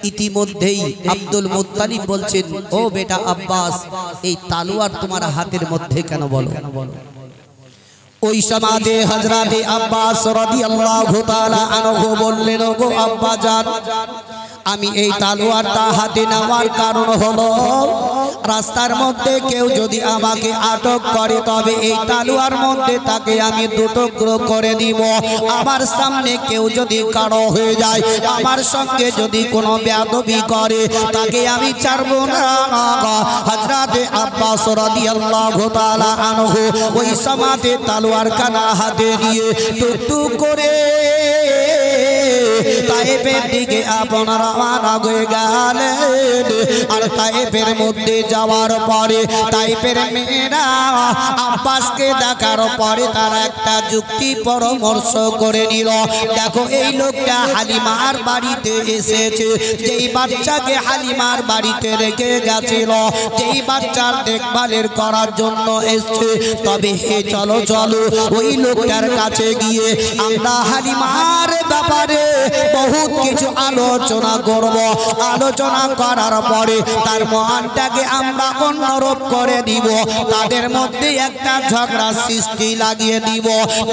ইতিমধ্যেই Abdul Muttalib বলছেন, ও বেটা আব্বাস, এই তালোয়ার তোমার হাতের মধ্যে কেন বলো? ওই সমাজে হযরতে আব্বাস রাদিয়াল্লাহু তাআলা আনহু বললেন, ওগো আব্বা জান, আমি এই তালোয়ারটা হাতে নেওয়ার কারণ হলো রাস্তার মধ্যে কেউ যদি আমাকে আটক করে তবে এই তালোয়ার মধ্যে তাকে আমি দুটুকরো করে দিব। আমার সামনে কেউ যদি কারো হয়ে যায়, আমার সঙ্গে যদি কোনো বেয়াদবি করে, তাকে আমি ছাড়ব না। হযরতে আব্বাস রাদিয়াল্লাহু তাআলা আনহু ওই সমাজে তালোয়ার খানা হাতে নিয়ে টুকটুক করে তায়েফের দিকে আপনারা রওনা হয়ে গেলেন। আর তায়েফের মধ্যে যাওয়ার পরে তায়েফের মেয়েরা আব্বাসকে দেখার পরে তারা একটা যুক্তি পরামর্শ করে নিল। দেখো, এই লোকটা হালিমার বাড়িতে এসেছে, যেই বাচ্চাকে হালিমার বাড়িতে রেখে গেছিল, যেই বাচ্চার দেখভালের করার জন্য এসছে, তবে হে চলো চলো ওই লোকটার কাছে গিয়ে আমরা হালিমার ব্যাপারে বহুত কিছু আলোচনা করব। আলোচনা করার পরে তার মনটাকে আমরা অন্যরূপ করে দিব, তাদের মধ্যে একটা ঝগড়া সৃষ্টি লাগিয়ে দিব,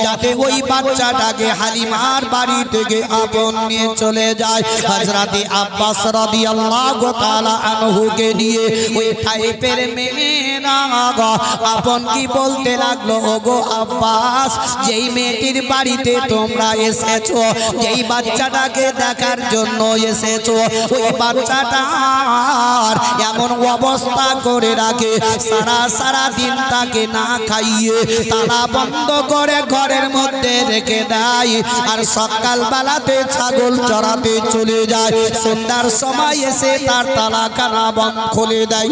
যাতে ওই বাচ্চাটাকে হালিমার বাড়ি থেকে আপন নিয়ে চলে যায়। হযরতে আব্বাস রাদিয়াল্লাহু তাআলা আনহুকে নিয়ে ওই তায়েফের মেয়েরা আপন কি বলতে লাগলো, ওগো আব্বাস, যেই মেয়েটির বাড়িতে তোমরা এসেছো, যেই বাচ্চাটাকে দেখার জন্য এসেছো, ওই বাচ্চাটার এমন অবস্থা করে রাখে, সারা দিন তাকে না খাইয়ে তালা বন্ধ করে ঘরের মধ্যে রেখে দেয়, আর সকালবেলাতে ছাগল চড়াতে চলে যায়, সন্ধ্যার সময় এসে তার তালাখানা বন্ধ খুলে দেয়।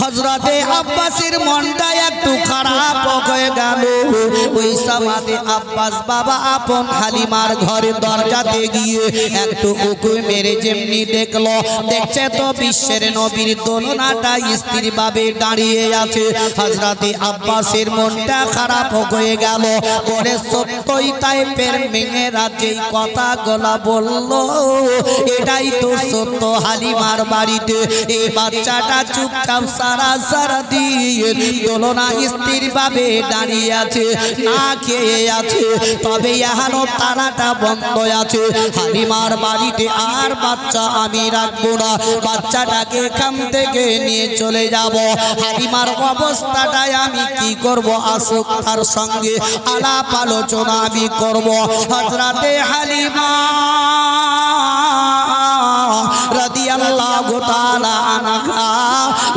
হযরতে আব্বাসের মনটা একটু খারাপ হয়ে গেল। ওই সমাজে আব্বাস বাবা আপন হালিমার ঘরে দরজাতে গিয়ে একটু উঁকি মেরে যেমনি দেখলো, দেখছে তো বিশ্বের নবীর দোলনাটা স্থির ভাবে দাঁড়িয়ে আছে। হযরতে আব্বাসের মনটা খারাপ হয়ে গেল। পরে সত্যই তায়েফের মেয়েরা যেই কথাগুলো বলল, এটাই তো সত্য। হালিমার বাড়িতে এই বাচ্চাটা চুপচাপ সারা দিয়ে দোলনা স্থির ভাবে দাঁড়িয়ে আছে, না খেয়ে আছে, তবে এখনো তালাটা বন্ধ আছে। হালিমার বাড়িতে আর বাচ্চা আমি রাখবো না, বাচ্চাটাকে এখান থেকে নিয়ে চলে যাব। হালিমার অবস্থাটাই আমি কি করব, আসুক তার সঙ্গে আলাপ আলোচনা আমি করব। হযরতে হালিমা রাদিয়াল্লাহু তাআলা আনহা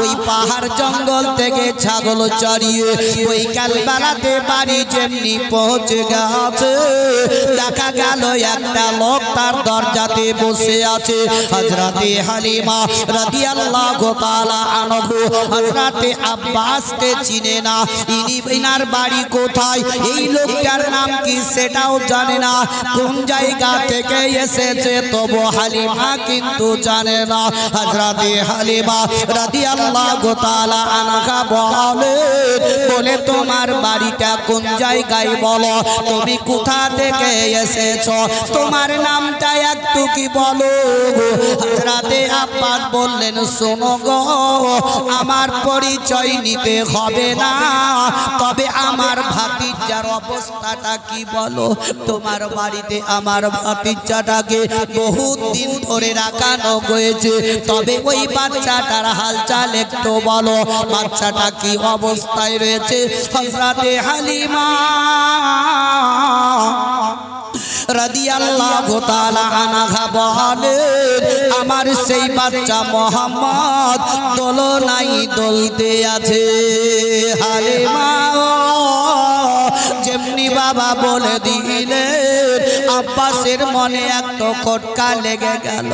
ওই পাহাড় জঙ্গল থেকে ছাগল চড়িয়ে ওই কালবেলাতে বাড়ি যেমনি পৌঁছে গেছে, দেখা গেল একটা লোক তার দরজাতে বসে আছে। হযরতে হালিমা রাদিয়াল্লাহু তাআলা আনহু হযরতে আব্বাসকে চিনে না, ইনার বাড়ি কোথায়, এই লোকটার নাম কি সেটাও জানে না, কোন জায়গা থেকে এসেছে তবু হালিমা কিন্তু জানে না। হযরতে হালিমা রাদিয়াল্লাহু তাআলা আনহা বলে, তোমার বাড়িটা কোন জায়গায় বলো, তুমি কোথা থেকে এসেছো, তোমার নামটা একটু কি বলো। হযরতে আব্বাস বললেন, শোনো গো, আমার পরিচয় নিতে হবে না, তবে আমার ভাতিজার অবস্থাটা কি বলো। তোমার বাড়িতে আমার ভাতিজাটাকে বহুত দিন ধরে রাখানো হয়েছে, তবে ওই বাচ্চাটার হালচাল একটু বলো, বাচ্চাটা কি অবস্থায় রয়েছে। হযরতে হালিমা রাদিয়াল্লাহু তাআলা আনহা বলেন, আমার সেই বাচ্চা মোহাম্মদ দোলনায় দুলতে আছে। হালিমা যেমনি বাবা বলে দিলেন, আব্বাসের মনে একটু খটকা লেগে গেল।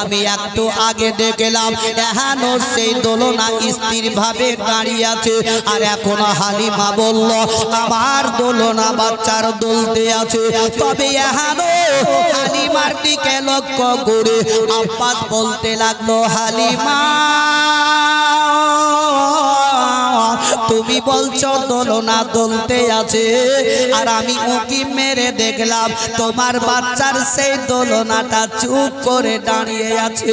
আমি একটু আগে দেখলাম এখনো সেই দোলনা স্থির ভাবে দাঁড়িয়ে আছে, আর এখন হালিমা বলল আমার দোলনা বাচ্চার দুলতে আছে, তবে এখনো হালিমার দিকে লক্ষ্য করে আব্বাস বলতে লাগলো, হালিমা তুমি বলছো দোলনা দুলতে আছে, আর আমি উঁকি মেরে দেখলাম তোমার বাচ্চার সেই দোলনাটা চুপ করে দাঁড়িয়ে আছে।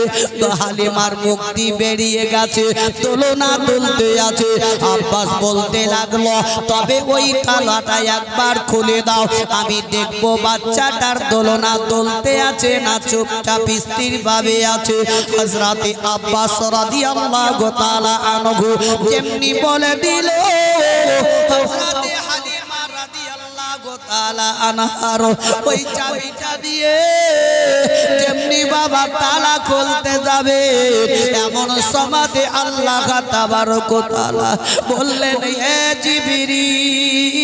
হালিমার মুক্তি বেরিয়ে গেছে, দোলনা দুলতে আছে। আব্বাস বলতে লাগলো, তবে ওই তালাটা একবার খুলে দাও, আমি দেখবো বাচ্চাটার দোলনা দুলতে আছে না চুপচাপ স্থির ভাবে আছে। হযরতে আব্বাস রাদিয়াল্লাহু তাআলা আনহু যেমনি বলে দিল, হযরতে হালিমা রাদিয়াল্লাহু তাআলা আনহার ওই চাবিটা দিয়ে যেমনি বাবা তালা খুলতে যাবে, এমন সময়তে আল্লাহ তাবারক ওয়া তাআলা বললেন, হে জিবরিল,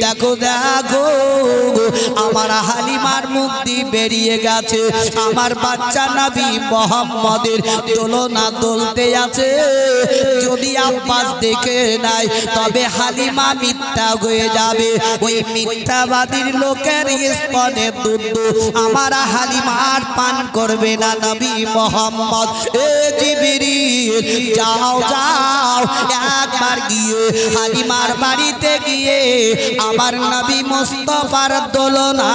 দেখো দেখো আমার হালিমার মুক্তি বেরিয়ে গেছে, আমার বাচ্চা নবী মুহাম্মদের দোলনা দুলতে আছে। যদি আব্বাস দেখে নাই তবে হালিমা মিথ্যা হয়ে যাবে, ওই মিথ্যাবাদীর লোকের স্তনে দুধ আমার হালিমার পান করবে না নবী মুহাম্মদ। এ জিবরিল, যাও যাও একবার গিয়ে হালিমার বাড়িতে গিয়ে আমার নবী মুস্তাফার দোলনা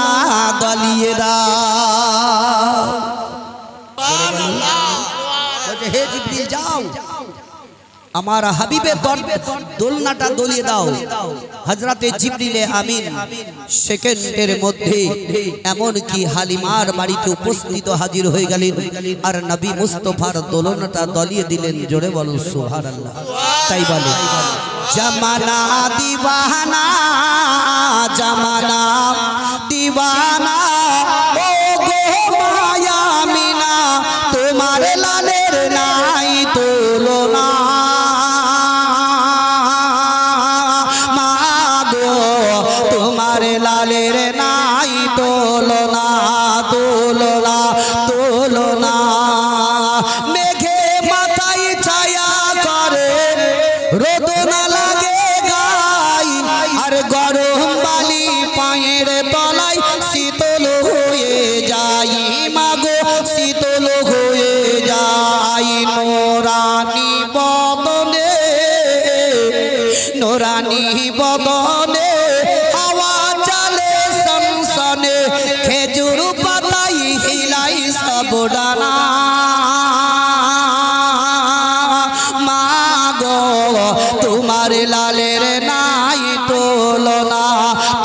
দলিয়ে দাও। হে জিবরিল, যাও আমার হাবিবের দোলনাটা দলিয়ে দাও। হযরতে জিবরিল আমিন সেকেন্ডের মধ্যে এমন কি হালিমার বাড়িতে উপস্থিত হাজির হয়ে গেলেন, আর নবী মুস্তাফার দোলনাটা দলিয়ে দিলেন। জোরে বলো সুবহানাল্লাহ। তাই বলে, জামানা দিওয়ানা, জামানা দিওয়ানা, ও গো মায়া মিনা, তোমার লালের নাই তুলনা। তোমার লালের নাই তুলনা, তুলনা, তুলনা। মেঘে মাথায় ছায়া করে, রোদ না লাগে গায়, আর গরম বালি পায়ের তলায় শীতল হয়ে যায়, মাগো শীতল হয়ে যায়। নোরানি বদনে, নোরানি বদনে হাওয়া চালে সনসনে, খেজুর পাতাই হিলাই সব ডানা। মাগো তোমার লালের নাই তুলনা,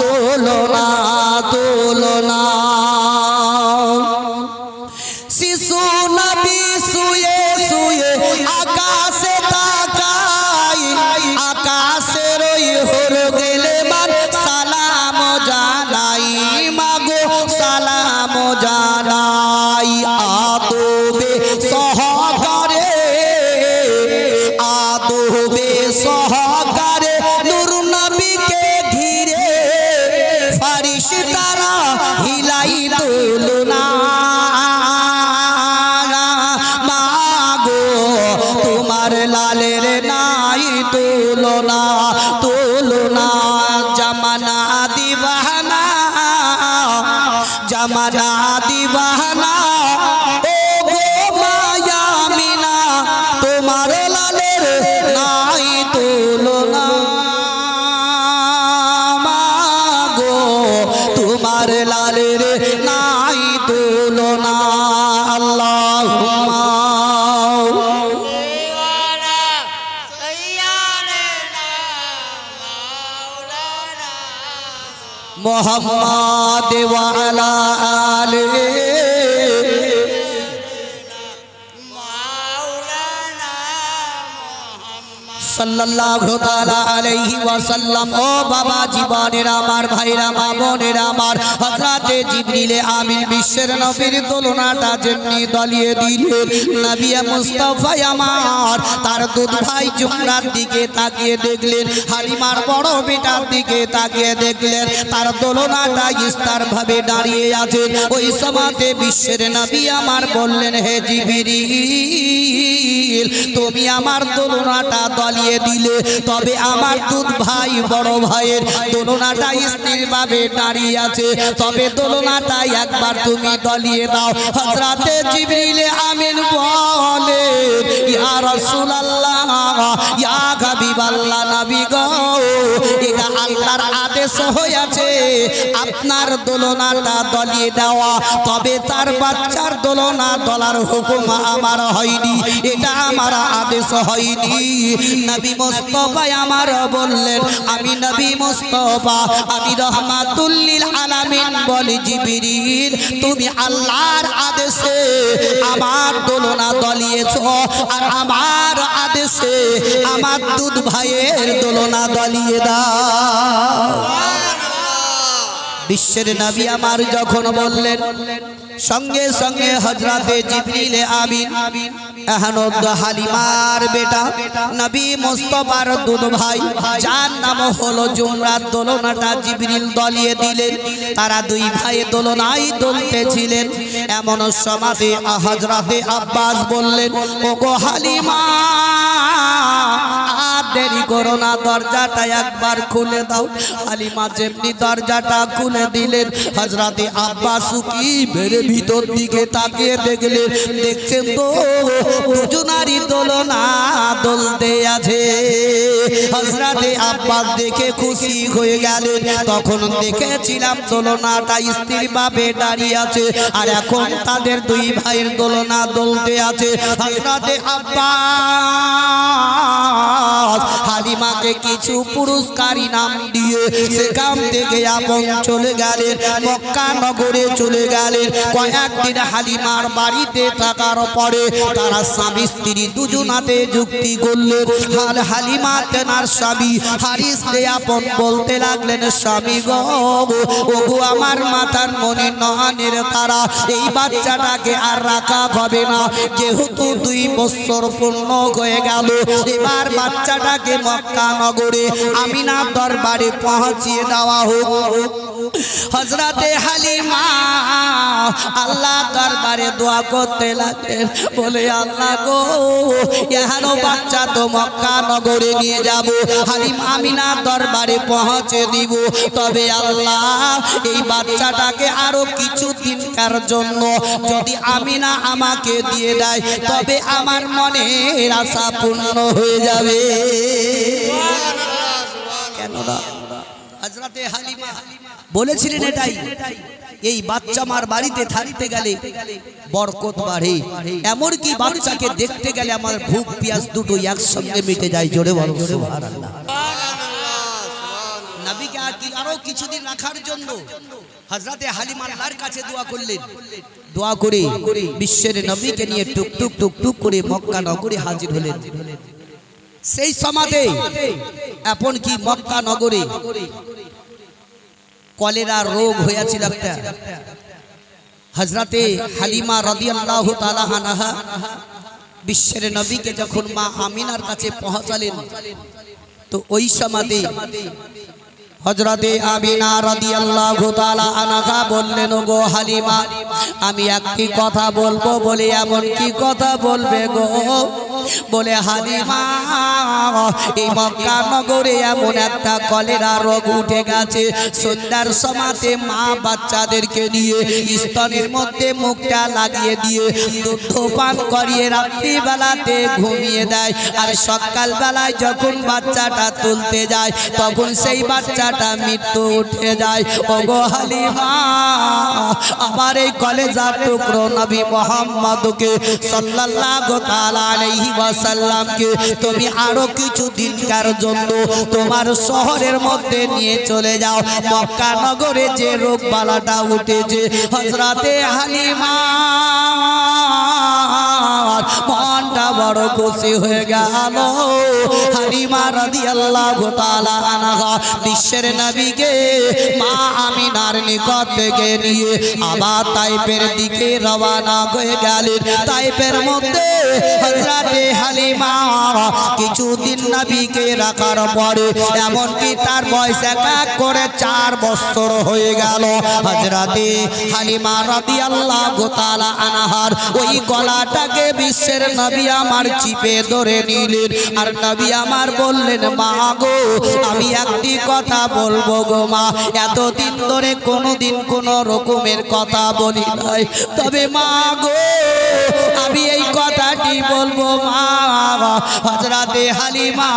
তুলনা, তুলনা। শিশু নবী শুয়ে শুয়ে আকাশে তাকাই, আকাশের ওই হর গেলে বার সালাম জানাই, মাগো সালাম জানাই। আদবে সহকারে, আদবে সহকারে নূর নবীকে ঘিরে ফারিস্তারা হিলাই দোলনা। মাগো তোমার লালের নাই তুলনা, তুলনা। জামানা দিওয়ানা, জামানা দিওয়ানা, ও গো মায়া মিনা, তোমার লালের নাই তুলনা। মাগো তোমার লালের নাই তুলনা। আল্লাহুম্মা মুহাম্মাদ ওয়া আলা আলিহি সাল্লাল্লাহু তাআলা আলাইহি ওয়াসাল্লাম। ও বাবা জীবনের আমার ভাইরা, মা বোনেরা আমার, হযরতে জিবরিল আমিন বিশ্বের নবীর দোলনাটা যেমনি দলিয়ে দিলেন, নবী মুস্তাফা আমার তার দুধ ভাই জুমরার দিকে তাকিয়ে দেখলেন, হালিমার বড় বেটার দিকে তাকিয়ে দেখলেন, তার দোলনাটা ইস্তার ভাবে দাঁড়িয়ে আছে। ওই সময়তে বিশ্বের নবী আমার বললেন, হে জিবরিল, তুমি আমার দোলনাটা দলিয়ে দিলে, তবে আমার দুধ ভাই বড় ভাইয়ের দোলনাটা স্থির ভাবে দাঁড়িয়ে আছে, তবে দোলনাটা একবার তুমি দলিয়ে দাও। হযরতে জিবরিল আমিন বলে, ইয়া রাসূলুল্লাহ, ইয়া হাবিব হাবিব আল্লাহ নবী গো এটা আল্লাহর আদেশ হয়েছে আপনার দোলনাটা দলিয়ে দেওয়া, তবে তার বাচ্চার দোলনা দলার হুকুম আমার হয়নি, এটা আমার আদেশ হয়নি। নবী মুস্তাফা আমার বললেন আমি নবী মুস্তাফা আমি রহমাতুল লিল আলামিন বলি জিবরিল তুমি আল্লাহর আদেশে আমার দোলনা দলিয়েছো আর আমার আদেশে আমার দুধ ভাইয়ের দোলনা দলিয়ে দাও। বিশ্বের নবী আমার যখন বললেন সঙ্গে সঙ্গে হযরতে জিবরিল আমিন আহমদ হালিমার বেটা নবী মুস্তাফার দুধ ভাই যার নাম হলো জুমরাত দোলনাটা জিবরিল দলিয়ে দিলেন। তারা দুই ভাই দোলনায় দুলতেছিলেন। এমন সময় হযরতে আব্বাস বললেন ওগো হালিমা আর দেরি করো না, দরজাটা একবার খুলে দাও। হালিমা যেমনি দরজাটা খুলে দিলেন হযরতে আব্বাস কি বেরে ভিতর দিকে তাকিয়ে দেখলেন, দেখছেন তো দুজনারই দোলনা দোলতে আছে। হযরতে আব্বাস দেখে খুশি হয়ে গেলেন, তখন দেখেছিলাম দোলনাটা স্ত্রীর ভাবে দাঁড়িয়ে আছে আর এখন তাদের দুই ভাইয়ের দোলনা দোলতে আছে। হযরতে আব্বাস হালিমাকে কিছু পুরস্কার ইনাম দিয়ে সেখান থেকে আপন চলে গেলেন, মক্কা নগরে চলে গেলেন। কয়েকদিন হালিমার বাড়িতে থাকার পরে তারা স্বামী স্ত্রী দুজনাতে যুক্তি করলেন। আর হালিমা তেনার স্বামী হারিসকে আপন বলতে লাগলেন স্বামী গো ওগো আমার মাথার মনি নয়নের তারা এই বাচ্চাটাকে আর রাখা হবে না, যেহেতু 2 বছর পূর্ণ হয়ে গেল এবার বাচ্চাটাকে মক্কা নগরে আমিনার দরবারে পৌঁছিয়ে দেওয়া হোক। হযরতে হালিমা আল্লাহ দরবারে দোয়া করতে লাগলেন, বলে আল্লাহ গো এখানো বাচ্চা তো মক্কা নগরে নিয়ে যাব, হালিমা আমিনার দরবারে পৌঁছে দিব, তবে আল্লাহ এই বাচ্চাটাকে আরো কিছু দিনকার জন্য যদি আমিনা আমাকে দিয়ে দেয় তবে আমার মনের আশা পূর্ণ হয়ে যাবে। কেন না হযরতে হালিমা বলেছিলেন এটাই, এই বাচ্চা মার বাড়িতে থাকতে গেলে বরকত বাড়ে, এমনকি বাচ্চাকে দেখতে গেলে আমার ভুখ পিয়াস দুটো একসঙ্গে মিটে যায়। জোরে বলো সুবহানাল্লাহ। নবীকে আরো কিছুদিন রাখার জন্য হযরতে হালিমা আল্লাহর কাছে দোয়া করলেন। দোয়া করে বিশ্বের নবীকে নিয়ে টুকটুক টুকটুক করে মক্কা নগরে হাজির হলেন। সেই সমাজে এমনকি মক্কা নগরে কলেরা রোগ হয়েছিল একটা। হযরতে হালিমা রাদিয়াল্লাহু তাআলা আনহা বিশ্বের নবীকে যখন মা আমিনার কাছে পৌঁছালেন তো ওই সমাজে হযরতে আমিনা রাদিয়াল্লাহু তাআলা আনহা বললেন গো হালিমা আমি একটি কথা বলবো, বলে এমন কি কথা বলবে গো? বলে হালিমা এই মক্কা নগরে এমন একটা কলেরা রোগ উঠে গেছে, সন্ধ্যার সময়তে মা বাচ্চাদেরকে নিয়ে স্তনের মধ্যে মুখটা লাগিয়ে দিয়ে দুধ পান করিয়ে রাত্রিবেলাতে ঘুমিয়ে দেয়, আর সকালবেলায় যখন বাচ্চাটা তুলতে যায় তখন সেই বাচ্চাটা মৃত্যু উঠে যায়। ওগো হালিমা আমার এই কলেজার টুকরো নবী মুহাম্মদকে সাল্লাল্লাহু তাআলা আলাইহি ওয়াসাল্লামকে তুমি আরো কিছু দিনকার জন্য তোমার শহরের মধ্যে নিয়ে চলে যাও। মক্কা নগরে যে রোগ বালাটা উঠেছে হযরতে হালিমা মনটা বড় খুশি হয়ে গেল। হালিমা রাদিয়াল্লাহু তাআলা আনহা বিশ্বের নবীকে মা আমিনার নিকট থেকে নিয়ে আবার তাইফের দিকে রওনা হয়ে গেলেন। তাইফের মধ্যে হযরতে হালিমা কিছুদিন নবীকে রাখার পরে এমনকি তার বয়স এক করে 4 বছর হয়ে গেল। হযরতে হালিমা রাদিয়াল্লাহু তাআলা আনহার ওই গলাটাকে বিশ্বের নবী আমার চিপে ধরে নিলেন আর নবী আমার বললেন মা গো আমি একটি কথা বলবো গো মা, এতদিন ধরে কোনোদিন কোনো রকমের কথা বলি নাই, তবে মা গো আমি এই কথাটি বলবো মা হযরতে হালিমা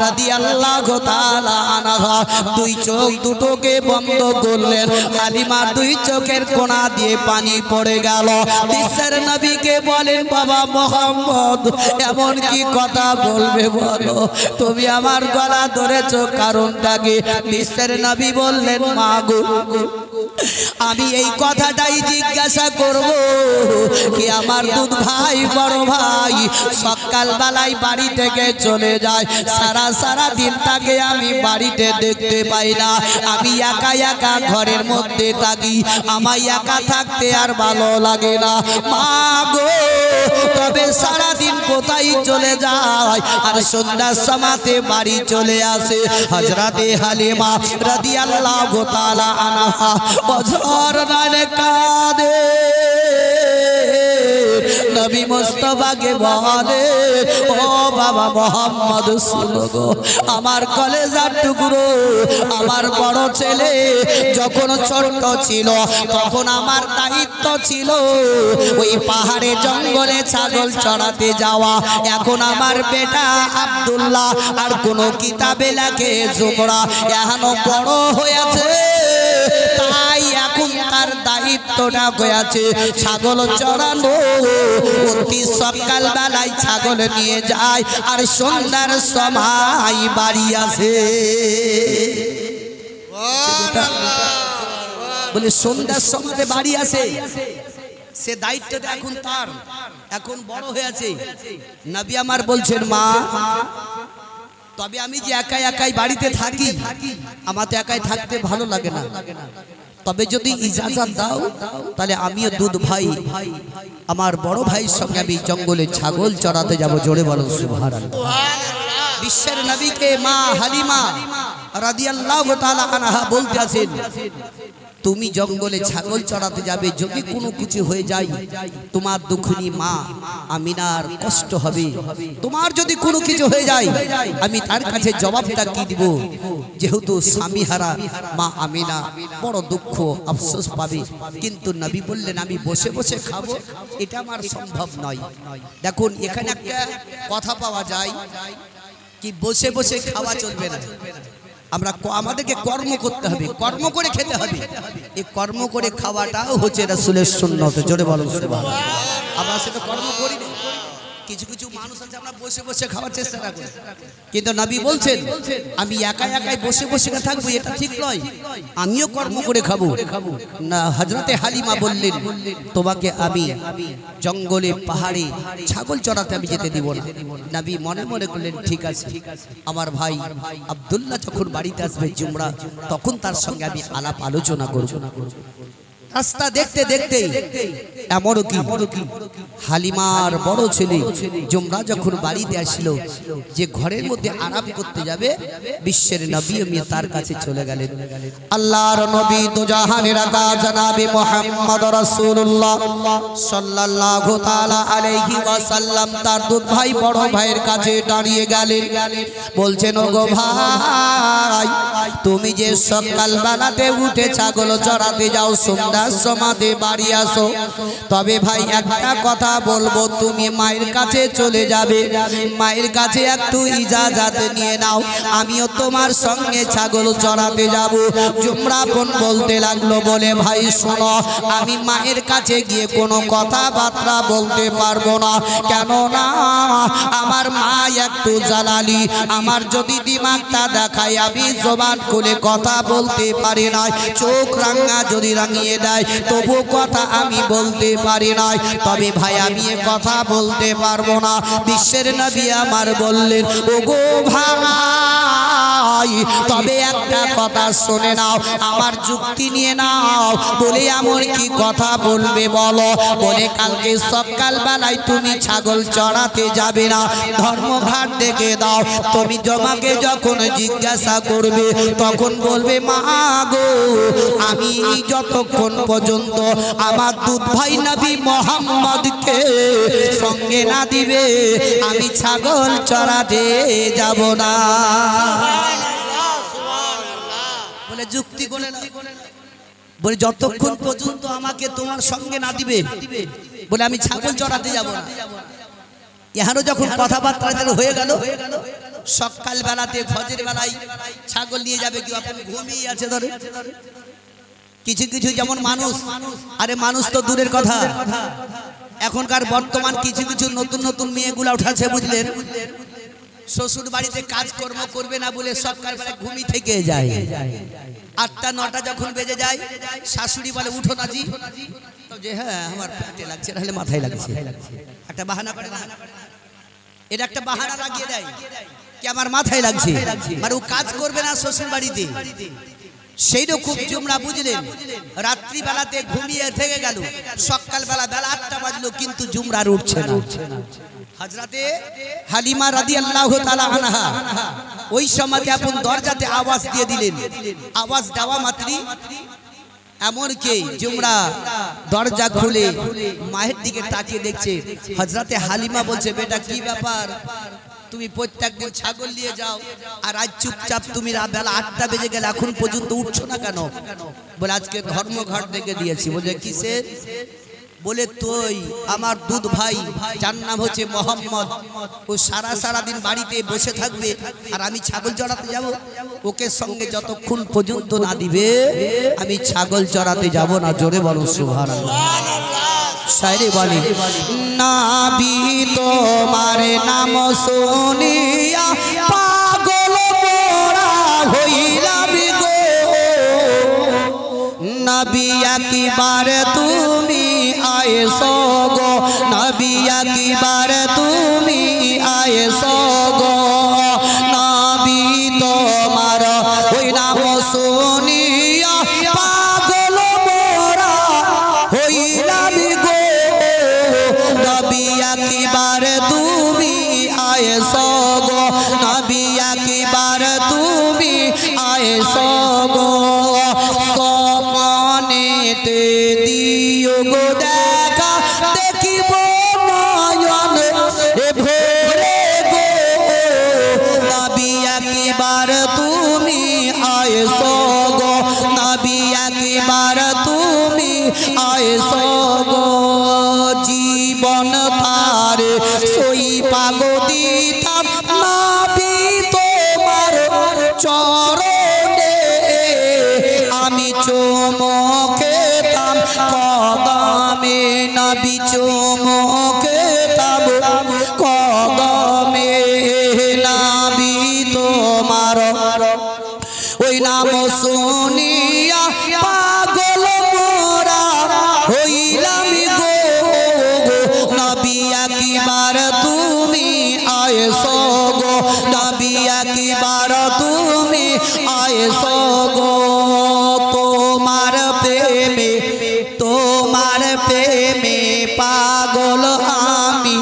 রাদিয়াল্লাহু তাআলা আনহা দুই চোখ দুটোকে বন্ধ করলেন। হালিমার দুই চোখের কোণা দিয়ে পানি পড়ে গেল। বিশ্বের নবীকে বলেন, বাবা মুহাম্মদ এমন কি কথা বলবে বলো, তুমি আমার গলা ধরেছো কারণটা কি? বিশ্বের নবী বললেন, মা গো আমি এই কথাটাই জিজ্ঞাসা করব কি আমার দুধ ভাই বড় ভাই সকাল বেলায় বাড়ি থেকে চলে যায়, সারা দিন তাকে আমি বাড়িতে দেখতে পাই না, আমি একা একা ঘরের মধ্যে থাকি, আমায় একা থাকতে আর ভালো লাগে না। মা গো তবে সারাদিন কোথায় চলে যায় আর সন্ধ্যার সময়তে বাড়ি চলে আসে? হযরতে হালিমা রাদিয়াল্লাহু তাআলা আনহা অঝর নালে কাঁদে। নবী মুস্তাফাকে বলে, ও বাবা মুহাম্মদ শুনো গো, আমার কলেজার টুকরো, আমার বড় ছেলে যখন ছোট ছিল তখন আমার দায়িত্ব ছিল ওই পাহাড়ে জঙ্গলে ছাগল চড়াতে যাওয়া। এখন আমার বেটা আব্দুল্লাহ আর কোনো কিতাবে লেখে জুমরা এখনো বড় হয়েছে, তাই এখন তার দায়িত্বটা হয়েছে ছাগল চড়ানো। অতি সকাল বেলায় ছাগল নিয়ে যায় আর সন্ধ্যার সময় বাড়ি আসে। বলে সন্ধ্যার সময় বাড়ি আসে, সে দায়িত্বটা এখন তার, এখন বড় হয়েছে। নবী আমার বলছেন, মা তবে আমি যে একাই বাড়িতে থাকি, আমার তো একাই থাকতে ভালো লাগে না, তবে যদি ইজাজত দাও তাহলে আমিও দুধ ভাই আমার বড় ভাইয়ের সঙ্গে আমি জঙ্গলে ছাগল চড়াতে যাব। জোরে বলো সুবহানাল্লাহ। বিশ্বের নবীকে মা হালিমা রাদিয়াল্লাহু তাআলা আনহা বলতে আছেন, তুমি জঙ্গলে ছাগল চড়াতে যাবে, যদি কোনো কিছু হয়ে যায় তোমার দুঃখিনী মা আমিনার কষ্ট হবে, তোমার যদি কোনো কিছু হয়ে যায় আমি তার কাছে জবাবটা কি দিব? যেহেতু স্বামী হারা মা আমিনা বড় দুঃখ আফসোস পাবে। কিন্তু নবী বললেন, আমি বসে বসে খাবো, এটা আমার সম্ভব নয়। দেখুন এখানে একটা কথা পাওয়া যায় কি বসে বসে খাওয়া চলবে না, আমাদেরকে কর্ম করতে হবে, কর্ম করে খেতে হবে। এই কর্ম করে খাওয়াটাও হচ্ছে রাসূলের সুন্নাত। জোরে বলো সুবহানাল্লাহ। আমরা সেটা কর্ম করি না, কিছু কিছু মানুষ আছে আমরা বসে বসে খাওয়ার চেষ্টা করি, কিন্তু নবী বলছেন আমি একাই বসে বসে থাকবো, এটা ঠিক নয়, আমিও কর্ম করে খাবো না। হযরতে হালিমা বললেন, তোমাকে আমি জঙ্গলে পাহাড়ে ছাগল চড়াতে আমি যেতে দিব না। নবী মনে মনে করলেন, ঠিক আছে, আমার ভাই আব্দুল্লাহ যখন বাড়িতে আসবে জুমরা, তখন তার সঙ্গে আমি আলাপ আলোচনা করব। রাস্তা দেখতে দেখতে এমনও কি হালিমার বড় ছেলে জুমরা যখন বাড়িতে আসলো, যে ঘরের মধ্যে আরাম করতে যাবে, বিশ্বের নবী আমি তার কাছে চলে গেলেন। আল্লাহর নবী দুজাহানের আকা জনাবে মুহাম্মদ রাসূলুল্লাহ সাল্লাল্লাহু তাআলা আলাইহি ওয়াসাল্লাম তার দুধ ভাই বড় ভাইয়ের কাছে দাঁড়িয়ে গেলেন, বলছেন, ওগো ভাই তুমি যে সকাল বেলাতে উঠে ছাগল চড়াতে যাও, সন্ধ্যার সময়তে বাড়ি আসো, তবে ভাই একটা কথা বলবো, তুমি মায়ের কাছে চলে যাবে, মায়ের কাছে একটু ইজাজত নিয়ে নাও, আমিও তোমার সঙ্গে ছাগল চড়াতে যাব। জুমরা বোন বলতে লাগলো, বলে ভাই শোনো, আমি মায়ের কাছে গিয়ে কোনো কথাবার্তা বলতে পারবো না, কেননা আমার মা একটু জালালি, আমার যদি দিমাগটা দেখায় আমি জবান খুলে কথা বলতে পারি না, চোখ রাঙা যদি রাঙিয়ে দেয় তবু কথা আমি বলতে পারি না, তবে ভাই আমি কথা বলতে পারবো না। বিশ্বের নবী আমার বললেন, ওগো ভাই তবে একটা কথা শুনে নাও, আমার যুক্তি নিয়ে নাও। বলে এমন কি কথা বলবে বলো? বলে কালকে সকাল বেলায় তুমি ছাগল চড়াতে যাবে না, ধর্মঘাট দেখে দাও, তুমি জমাকে যখন জিজ্ঞাসা করবে তখন বলবে, মা গো আমি যতক্ষণ পর্যন্ত আমার দুধ ভাই নবী মুহাম্মদকে সঙ্গে না দিবে আমি ছাগল চড়াতে যাব না। বলে যুক্তি করে না, বলে যতক্ষণ পর্যন্ত আমাকে তোমার সঙ্গে না দিবে বলে আমি ছাগল চড়াতে যাব না। এখানে যখন কথাবার্তা হয়ে গেল, সকাল বেলাতে ফজর বেলায় ছাগল নিয়ে যাবে, কেউ আপনি ঘুমিয়ে আছে ধরে। কিছু কিছু যেমন মানুষ, আরে মানুষ তো দূরের কথা, এখনকার বর্তমান কিছু কিছু নতুন নতুন মেয়েগুলা উঠাছে, বুঝলেন, শ্বশুর বাড়িতে কাজকর্ম করবে না বলে সকাল বেলা ঘুমিয়ে থেকে যায়। 8টা 9টা যখন বেজে যায়, শাশুড়ি বলে উঠো না জি, যে হ্যাঁ আমার পেটে লাগছে, নাহলে মাথায় লাগছে, একটা বাহানা করে না, এটা একটা বাহানা লাগিয়ে দেয় কি আমার মাথায় লাগছে, মানে ও কাজ করবে না শ্বশুর বাড়িতে। সেই রকম জুমরা, বুঝলেন, রাত্রি বেলাতে ঘুমিয়ে থেকে গেল, সকাল বেলা 8টা বাজলো, কিন্তু জুমরার উঠছে না। হযরতে হালিমা রাদিয়াল্লাহু তাআলা আনহা ওই সময়তে আপন দরজাতে আওয়াজ দিয়ে দিলেন। আওয়াজ দেওয়া মাত্রই এমনকি জুমরা দরজা খুলে মায়ের দিকে তাকিয়ে দেখছে। হযরতে হালিমা বলছে, বেটা কি ব্যাপার, তুমি প্রত্যেকদিন ছাগল নিয়ে যাও, আর আজ চুপচাপ তুমি বেলা 8টা বেজে গেলে এখন পর্যন্ত উঠছো না কেন? বলে আজকে ধর্মঘট ডেকে দিয়েছি। বলে কিসের? বলে তুই আমার দুধ ভাই, যার নাম হচ্ছে মোহাম্মদ, ও সারা দিন বাড়িতে বসে থাকবে, আর আমি ছাগল চড়াতে যাব। ওকে সঙ্গে যতক্ষণ পর্যন্ত না দিবে আমি ছাগল চড়াতে যাব না। জোরে বলো সুবহানাল্লাহ। শায়রে বলে, নবী তোমার নাম শুনিয়া পাগল মোরা হইলাম গো, নবী একবার তুমি আয়েশো গো, নবী একবার তুমি আয়েশো গো, নবী তোমার ওই নাম শুনিয়া পাগল মোরা হইলাম গো, নবী একবার তুমি আয়েশো গো, নবী একবার তুমি আয়েশো গো, সপনেতে দিও গো দেখা, দেখিব নয়ন এ ভোরে গো, নবী একবার তুমি আয়েশো গো, নবী একবার তুমি আয়েশো গো, জীবন তারে সই পাগো দিতাম নবী তোমার চরণে, আমি চুমুকেতাম কদমে, নবী চুমুকেতাম কদমে, নবী তোমার ওই নাম শুনিয়া পাগল মোরা হইলাম গো, নবী একবার তুমি আয়েশো গো, নবী একবার তুমি আয়েশো গো, তোমার প্রেমে পাগল আমি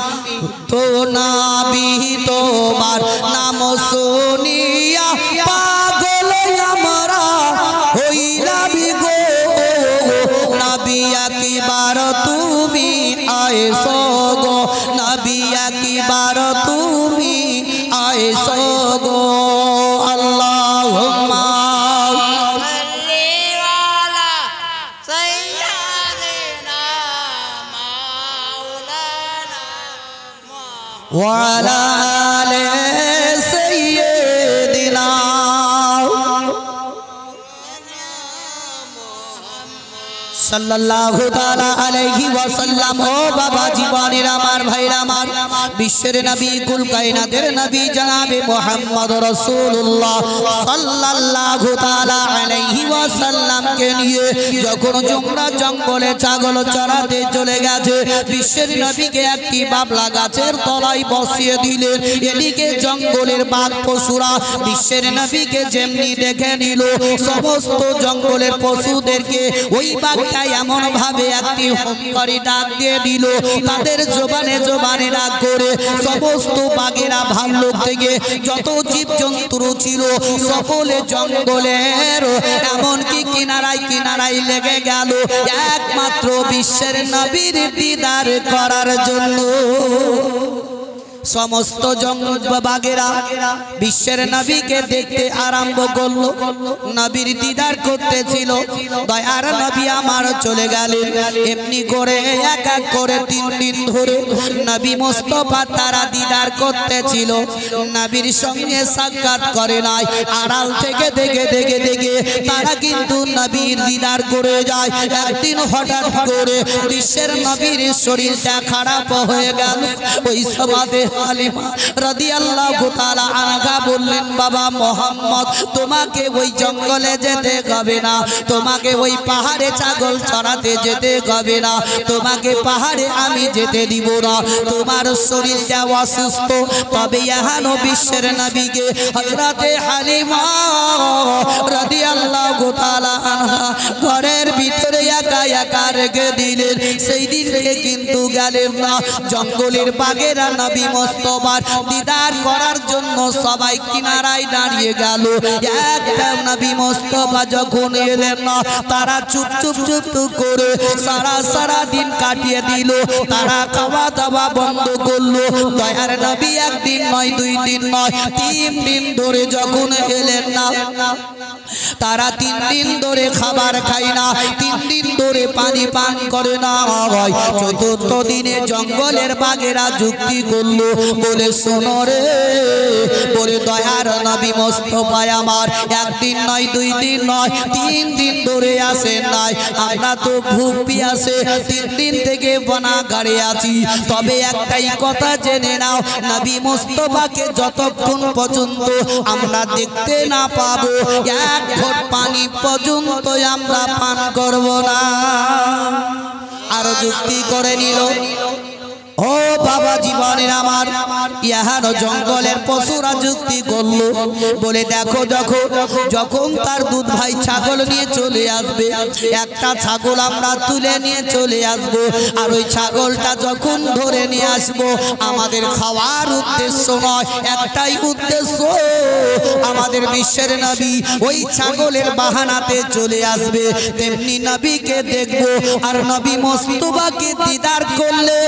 তো, নবী তোমার নাম শুনিয়া পাগল আমরা হইলাম গো, নবী একবার তুমি আয়েশো গো, নবী একবার তুমি আয়েশো গো। আল্লাহুম্মা ওয়ালা আলে সাইয়্যিদিনা সাল্লাল্লাহু তাআলা আলাইহি ওয়াসাল্লাম। ও বাবা জীবনের আমার ভাইরা আমার, বিশ্বের নবী কুল কায়নাতের নবী জনাবে মুহাম্মদ রাসূলুল্লাহ সাল্লাল্লাহু তাআলা আলাইহি ওয়াসাল্লামকে নিয়ে যখন জুমরা জঙ্গলে ছাগল চড়াতে চলে গেছে, বিশ্বের নবীকে একটি বাবলা গাছের তলায় বসিয়ে দিলেন। এদিকে জঙ্গলের বাঘ পশুরা বিশ্বের নবীকে যেমনি দেখে নিল, সমস্ত জঙ্গলের পশুদেরকে ওই বাঘটা এমন ভাবে একটি হুঙ্কারি ডাক দিয়ে দিল, তাদের জবানে ডাক করে সমস্ত বাঘেরা ভাল্লুক থেকে যত জীবজন্তু ছিল সকলে জঙ্গলের এমনকি কিনারায় লেগে গেল একমাত্র বিশ্বের নবীর দিদার করার জন্য। সমস্ত বাগেরা বিশ্বের নবীকে দেখতে আরম্ভ করলো, নবীর দিদার করতেছিল। দয়ার নবী আমার চলে গেলেন। এমনি করে এক এক করে 3 দিন ধরে নবী মুস্তাফা তারা দিদার করতেছিল, নবীর সঙ্গে সাক্ষাৎ করে নাই। আড়াল থেকে দেখে দেখে দেখে তারা কিন্তু নবীর দিদার করে যায়। একদিন হঠাৎ করে বিশ্বের নবীর শরীরটা খারাপ হয়ে গেল। ওই সমাদে হালিমা রাদিয়াল্লাহু তাআলা আনহা বললেন, বাবা মোহাম্মদ, তোমাকে ওই জঙ্গলে যেতে হবে না, তোমাকে ওই পাহাড়ে ছাগল চড়াতে যেতে হবে না, তোমাকে পাহাড়ে আমি যেতে দিব না, তোমার শরীরটা অসুস্থ। তবে এহানো বিশ্বের নবীকে হযরতে হালিমা রাদিয়াল্লাহু তাআলা আনহা ঘরের ভিতরে একা একা রেখে দিলেন। সেই দিনকে কিন্তু গেলেন না। জঙ্গলের বাগেরা নবী মুস্তাফার দিদার করার জন্য সবাই কিনারায় দাঁড়িয়ে গেল। একটা নবী মুস্তাফা যখন এলেন না, তারা চুপ চুপ চুপ করে সারা দিন কাটিয়ে দিল। তারা খাওয়া দাওয়া বন্ধ করলো। দয়ার নবী একদিন নয়, 2 দিন নয়, 3 দিন ধরে যখন এলেন না, তারা 3 দিন ধরে খাবার খায় না, 3 দিন ধরে পানি পান করে না। চতুর্থ দিনে জঙ্গলের বাগেরা যুক্তি করলো, বলে শোনো রে, বলে দয়ার নবী মুস্তাফা আমার একদিন নয়, 2 দিন নয়, 3 দিন ধরে আসেন নাই। আমরা তো ভুক পিয়াসে 3 দিন থেকে বনাগারে আছি। তবে একটাই কথা জেনে নাও, নবী মুস্তাফাকে যতক্ষণ পর্যন্ত আমরা দেখতে না পাবো, এক ঘট পানি পর্যন্ত আমরা পান করব না। আরো যুক্তি করে নিল। ও বাবা জীবনের আমার, ইহানো জঙ্গলের পশুরা যুক্তি করলো, বলে দেখো দেখো, যখন তার দুধ ভাই ছাগল নিয়ে চলে আসবে, একটা ছাগল আমরা তুলে নিয়ে চলে আসবো। আর ওই ছাগলটা যখন ধরে নিয়ে আসবো, আমাদের খাওয়ার উদ্দেশ্য নয়, একটাই উদ্দেশ্য, আমাদের বিশ্বের নবী ওই ছাগলের বাহানাতে চলে আসবে। তেমনি নবীকে দেখবো, আর নবী মুস্তাফাকে দিদার করলে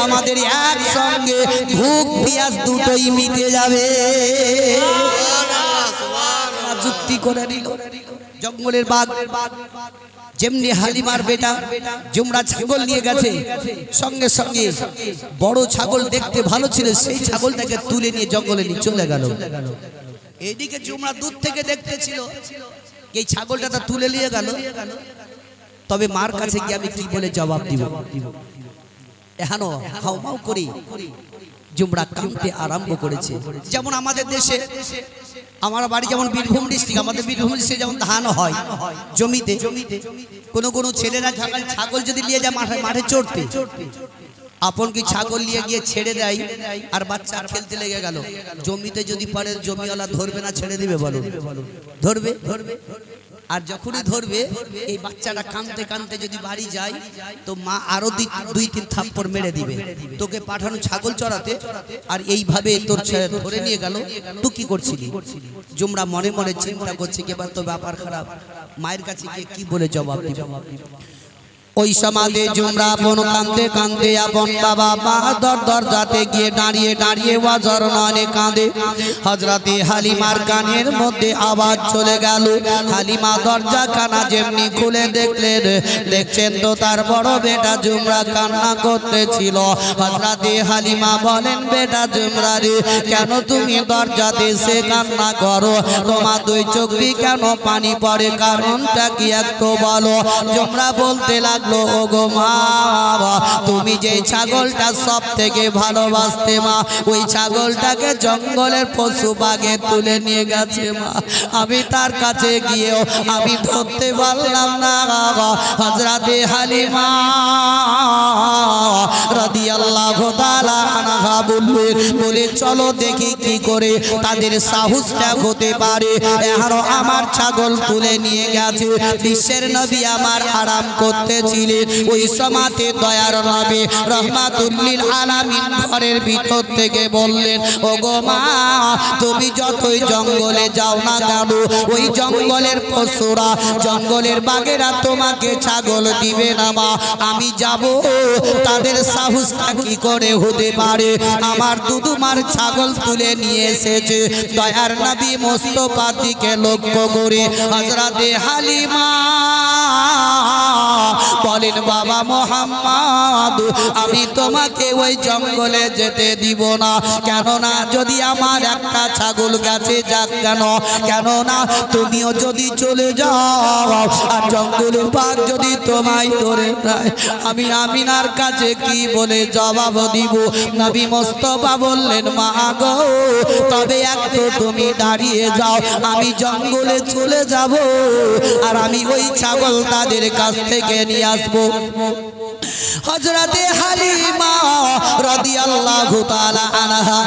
আমাদের একসঙ্গে ভুক পিয়াস দুটোই মিটে যাবে। যুক্তি করে নিল। জঙ্গলের বাঘ যেমনি হালিমার বেটা জুমরা ছাগল নিয়ে গেছে, সঙ্গে সঙ্গে বড় ছাগল দেখতে ভালো ছিল, সেই ছাগলটাকে তুলে নিয়ে জঙ্গলে নিয়ে চলে গেল। এইদিকে জুমরা দূর থেকে দেখতেছিল, এই ছাগলটা তুলে নিয়ে গেল। তবে মার কাছে গিয়ে আমি কি বলে জবাব দিব? এহানো হাউমাউ করি জুমরা কামতে আরম্ভ করেছে। যেমন আমাদের দেশে, আমার বাড়ি যেমন বীরভূম ডিস্ট্রিক্ট, আমাদের বীরভূম ডিস্ট্রিক্টে যেমন ধান হয় জমিতে, কোনো ছেলেরা ছাগল যদি নিয়ে যায় মাঠে চড়তে, আপন কি ছাগল নিয়ে গিয়ে ছেড়ে দেয়, আর বাচ্চা খেলতে লেগে গেল। জমিতে যদি পারে জমিওয়ালা ধরবে না, ছেড়ে দিবে? বলো, ধরবে। আর যখনই ধরবে, এই বাচ্চাটা কাঁদতে কাঁদতে যদি বাড়ি যায়, তো মা আরো 2-3 থাপ্পড় মেরে দিবে। তোকে পাঠানো ছাগল চড়াতে, আর এইভাবে তোর ধরে নিয়ে গেল, তুই কি করছিলি? জুমরা মনে মনে চিন্তা করছে, এবার তো ব্যাপার খারাপ, মায়ের কাছে গিয়ে কি বলে জবাব দিবে? ওই সমাধে জুমরা আপন কাঁদতে কাঁদতে আপন বাবা মা দরজাতে গিয়ে দাঁড়িয়ে দাঁড়িয়ে ওয়াজর নয়নে কাঁদে। হযরতে হালিমার কানের মধ্যে আওয়াজ চলে গেল। হালিমা দরজা খানা যেমনি খুলে দেখছেন তো তার বড় বেটা জুমরা কান্না করতেছিল। হযরতে হালিমা বলেন, বেটা জুমরা রে, কেন তুমি দরজাতে এসে কান্না করো? তোমার 2 চোখ দিয়ে কেন পানি পড়ে? কারণটা কি একটু বলো? জুমরা বলতে লাগলো, ও গো মা, তুমি যে ছাগলটা সব থেকে ভালোবাসতে মা, ওই ছাগলটাকে জঙ্গলের পশু বাঘে তুলে নিয়ে গেছে মা। আমি তার কাছে গিয়েও আমি ধরতে পারলাম না। হযরতে হালিমা রাদিয়াল্লাহু তাআলা আনহা বললেন, বলে চলো দেখি কি করে তাদের সাহসটা হতে পারে। এখনো আমার ছাগল তুলে নিয়ে গেছে, বিশ্বের নবী আমার আরাম করতেছিল। এসেছিলেন ওই সমাতে দয়ার নবী রহমাতুল লিল আলামিন ঘরের ভিতর থেকে বললেন, ওগো মা, তুমি যতই জঙ্গলে যাও না কেন, ওই জঙ্গলের পশুরা, জঙ্গলের বাঘেরা তোমাকে ছাগল দিবে না মা। আমি যাব, তাদের সাহসটা কি করে হতে পারে? আমার দুদুমার ছাগল তুলে নিয়ে এসেছে। দয়ার নবী মুস্তাফার দিকে লক্ষ্য করে হযরতে হালিমা বলেন, বাবা মুহাম্মদ, আমি তোমাকে ওই জঙ্গলে যেতে দিব না। কেননা যদি আমার একটা ছাগল গেছে যাক কেন, কেননা তুমিও যদি চলে যাও আর জঙ্গলের বাঘ যদি তোমায় ধরে নেয়, আমি আমিনার কাছে কি বলে জবাব দিব? নবী মুস্তাফা বললেন, মা গো, তবে একটু তুমি দাঁড়িয়ে যাও, আমি জঙ্গলে চলে যাব আর আমি ওই ছাগল তাদের কাছ থেকে নিয়ে আসবো। হযরতে হালিমা রাদিয়াল্লাহু তাআলা আনহা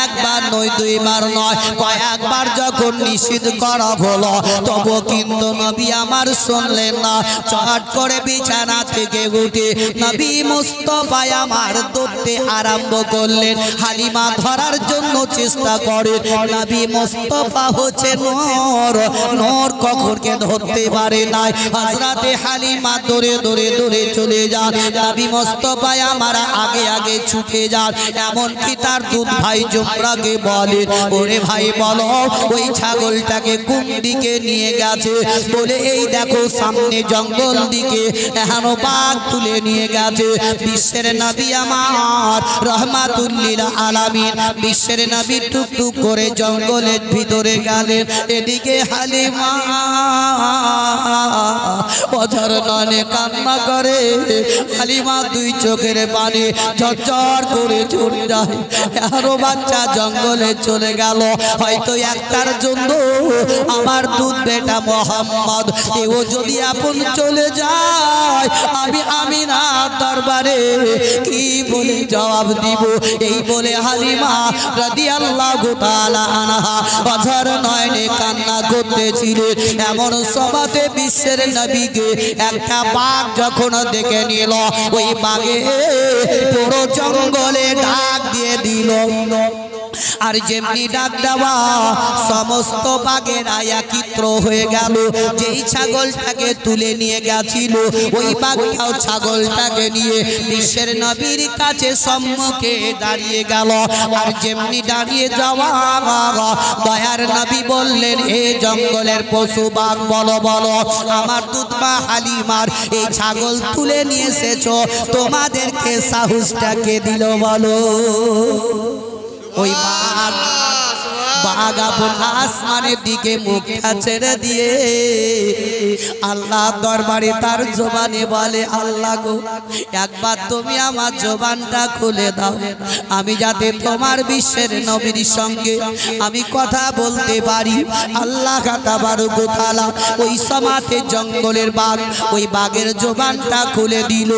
একবার নয়, দুইবার নয়, কয়েকবার যখন নিষেধ করা হলো, তবু কিন্তু নবী আমার শুনলেন না। চট করে বিছানা থেকে উঠে নবী মুস্তাফা আমার দৌড়তে আরম্ভ করলেন। হালিমা ধরার জন্য চেষ্টা করে। নবী মুস্তাফা হচ্ছে নূর, নূর কখনকে ধরতে পারে নাই। হযরতে হালিমা দৌড়ে দৌড়ে দৌড়ে চলে যান। নবী মুস্তাফা আমার আগে আগে ছুটে যান। এমনকি তার দুধ ভাই জুমরাকে বলে, ওরে ভাই বলো ওই ছাগলটাকে কোন দিকে নিয়ে গেছে? বলে, এই দেখো সামনে জঙ্গল দিকে এখনো বাঘ তুলে নিয়ে গেছে। বিশ্বের নবী আমার রহমাতুল লিল আলামিন, বিশ্বের নবী টুক টুক করে জঙ্গলের ভিতরে গেলেন। এদিকে হালিমা অঝর নয়নে কান্না করে। হালিমা দুই চোখের পানি ঝরঝর করে ঝরে যায়। আরো বাচ্চা জঙ্গলে চলে গেল, হয়তো একটার জন্য আমার দুধ বেটা মোহাম্মদ এও যদি আপন চলে যায়, আমি আমিনার দরবারে কি বলে জবাব দিব? এই বলে হালিমা রাদিয়াল্লাহু তাআলা আনহা অঝর নয়নে কান্না করতেছিলেন। এমন সময়তে বিশ্বের নবীকে একটা বাঘ যখন দেখে নিল, ওই বাঘে পুরো জঙ্গলে ডাক দিয়ে দিল। আর যেমনি ডাক দেওয়া সমস্ত বাঘেরা একত্র হয়ে গেল। যেই ছাগলটাকে তুলে নিয়ে গেছিল, ওই বাঘটাও ছাগলটাকে নিয়ে বিশ্বের নবীর কাছে সম্মুখে দাঁড়িয়ে গেল। আর যেমনি দাঁড়িয়ে যাওয়া, দয়ার নবী বললেন, হে জঙ্গলের পশু বাঘ, বলো বলো, আমার দুধমা হালিমার এই ছাগল তুলে নিয়ে এসেছো, তোমাদেরকে সাহসটাকে দিল বলো? ওই বাঘ আপন আসমানের দিকে মুখটা ছেড়ে দিয়ে আল্লাহ দরবারে তার জবানে বলে, আল্লাহ গো, একবার তুমি আমার জবানটা খুলে দাও, আমি যাতে তোমার বিশ্বের নবীর সঙ্গে আমি কথা বলতে পারি। আল্লাহ তাবারক ওয়া তাআলা ওই সমাতে জঙ্গলের বাঘ, ওই বাঘের জবানটা খুলে দিল।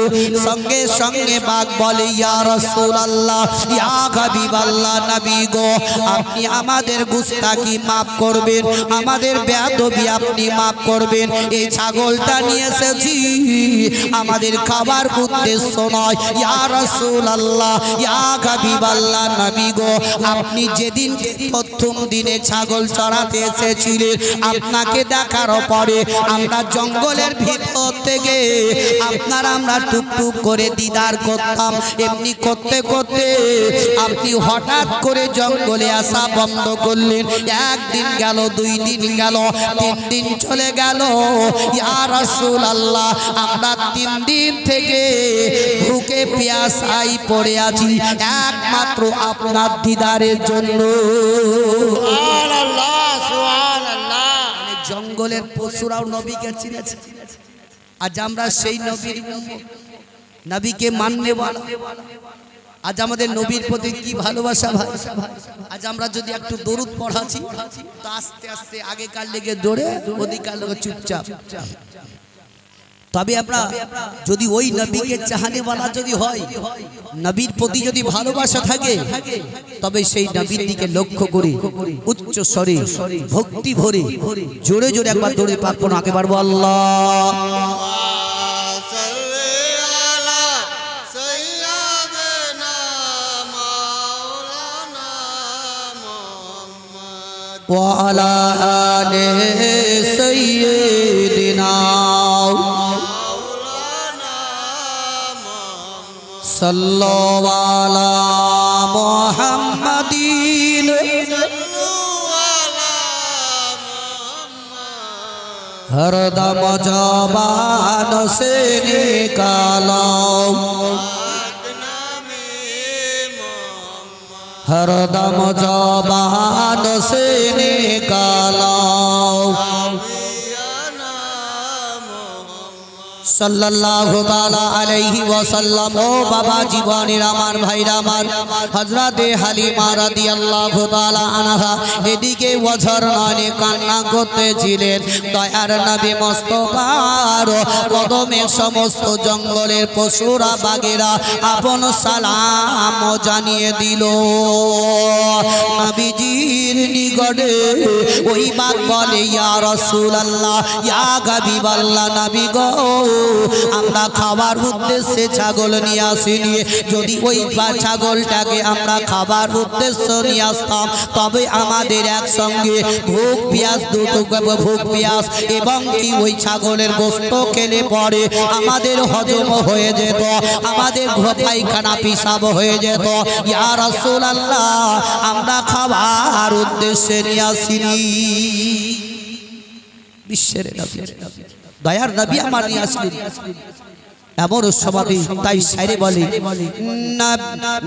সঙ্গে সঙ্গে বাঘ বলে, ইয়া রাসূলুল্লাহ, ইয়া হাবিবাল্লাহ, নবী গো, আপনি আমাদের গুস্তাখি মাফ করবেন, আমাদের বেয়াদবি আপনি মাফ করবেন। এই ছাগলটা নিয়ে এসেছি আমাদের খাবার উদ্দেশ্য নয়। ইয়া রাসূলুল্লাহ, ইয়া হাবিবাল্লাহ, নবী গো, আপনি যেদিন প্রথম দিনে ছাগল চড়াতে এসেছিলেন, আপনাকে দেখার পরে আমরা জঙ্গলের ভিতর থেকে আমরা টুকটুক করে দিদার করতাম। এমনি করতে করতে আপনি হঠাৎ করে জঙ্গলে আসা বন্ধ করলেন। একদিন গেল, দুই দিন গেল, তিন দিন চলে গেল। ইয়া রাসূলুল্লাহ, আমরা 3 দিন থেকে ভুকে পিয়াসায় পড়ে আছি একমাত্র আপনার দিদারের জন্য। সুবহানাল্লাহ, সুবহানাল্লাহ। জঙ্গলের পশুরাও নবীকে চিনেছে। আজ আমরা সেই নবীর উম্মত, নবীকে মাননে ওয়ালা। আজ আমাদের নবীর প্রতি কি ভালোবাসা ভাই। আজ আমরা যদি একটু দরুদ পড়াচ্ছি, তো আস্তে আস্তে আগেকার লেগে দৌড়ে, ওদিকার লেগে চুপচাপ। তবে আমরা যদি ওই নবীকে চাহানেওয়ালা যদি হয়, নবীর প্রতি যদি ভালোবাসা থাকে, তবে সেই নবীর দিকে লক্ষ্য করে উচ্চ স্বরে ভক্তি ভরে জোরে জোরে একবার দৌড়ে পারবো না, একেবার আল্লাহ وعلى آل سيدنا صلوا على محمد हर दम ज़बान से निकालो हर दम ज़बान से निकालो सल्लल्लाहु ताला अलैहि वसल्लम। ओ बाबा जीवानीर आमार भाईरा आमार हजरते हालिमा रादियाल्लाहु ताला आनहा एदिके वजर नयने कान्ना करतेछिलेन। दयार नबी मुस्तफार कदमे समस्त जंगलेर पशुरा बागेरा आपन सालाम जानिये दिल। नबीजीर निकटे ओई बाग बोले या रसूलल्लाह या हबीबाल्लाह नबी गो আমরা খাবার উদ্দেশ্যে ছাগল নিয়ে আসিনি। যদি ওই ছাগলটাকে আমরা খাবার উদ্দেশ্যে নিয়ে আসতাম তবে আমাদের একসঙ্গে ভোগ পেঁয়াজ দুটো ভোগ পেঁয়াজ এবং কি ওই ছাগলের গোশত খেলে পরে আমাদের হজম হয়ে যেত, আমাদের পায়খানা পেশাব হয়ে যেত। ইয়া রাসূলুল্লাহ আমরা খাবার উদ্দেশ্যে নিয়ে আসিনি। বিশ্বের নবী দয়ার নবী আমার নিয়ে আসলেন এমন স্বভাবে তাই শায়রে বলে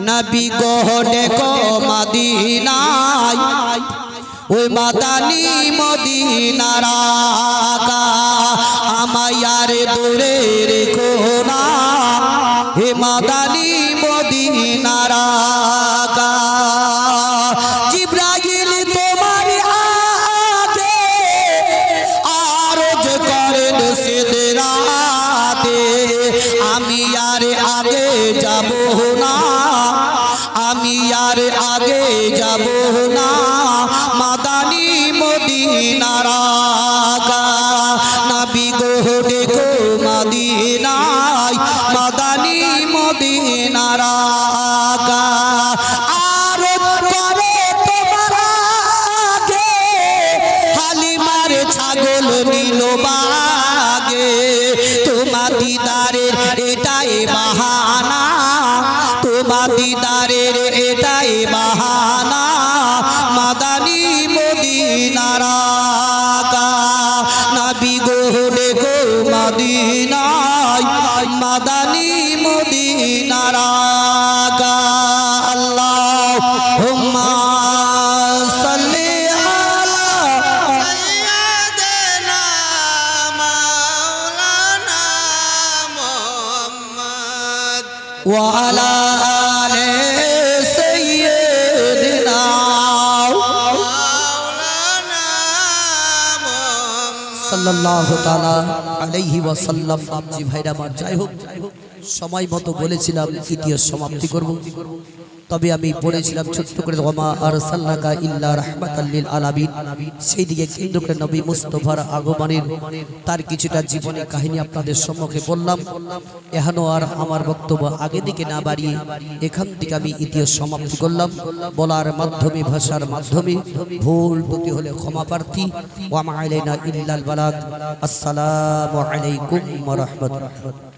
নবী গো দেখো মদিনায় ওই মাদানী মদিনার আকা আমায়ার দূরে রেখো না হে মাদানী মদিনার আকা। জিবরাইল তোমার আগে আরজ করেন সিদরাতে আমি আর আগে যাব না, আমি আর আগে যাব না মাদানী মদিনার আকা। নবী গো দেখো মদিনায় মাদানী মদিনার আকা আরজ করে তোমার আগে হালিমার ছাগল নিল বাগে। তোমার দিদারের এটাই বাহানা, তোমার দিদারের এটাই বাহানা মাদানী মদিনার আকা। নবী গো দেখো মদিনায় মাদানী মদিনার আকা। আল্লাহুম্মা সাল্লি আলা সাইয়্যিদিনা মাওলানা মুহাম্মদ ওয়া আলা আলি সাইয়্যিদিনা মাওলানা মুহাম্মদ সাল্লাল্লাহু তাআলা আলাইহি ওয়াসাল্লাম। বাপজি ভাইরা আমার যাই হোক সময় মতো বলেছিলাম ইতিহাস সমাপ্তি করব, তবে আমি বলেছিলাম ছোট্ট করে ওমা আরসালনাকা ইল্লা রাহমাতাল লিল আলামিন। সেই দিকে কেন্দ্র করে নবী মুস্তাফার আগমনের তার কিছুটা জীবনী কাহিনী আপনাদের সম্মুখে বললাম। এখনো আর আমার বক্তব্য আগে দিকে না বাড়িয়ে এখান থেকে আমি ইতিহাস সমাপ্তি করলাম। বলার মাধ্যমে ভাষার মাধ্যমে ভুল ত্রুটি হলে ক্ষমা প্রার্থী। ওয়া মা আলাইনা ইল্লাল বালাগ। আসসালামু আলাইকুম ওয়া রাহমাতুল্লাহ।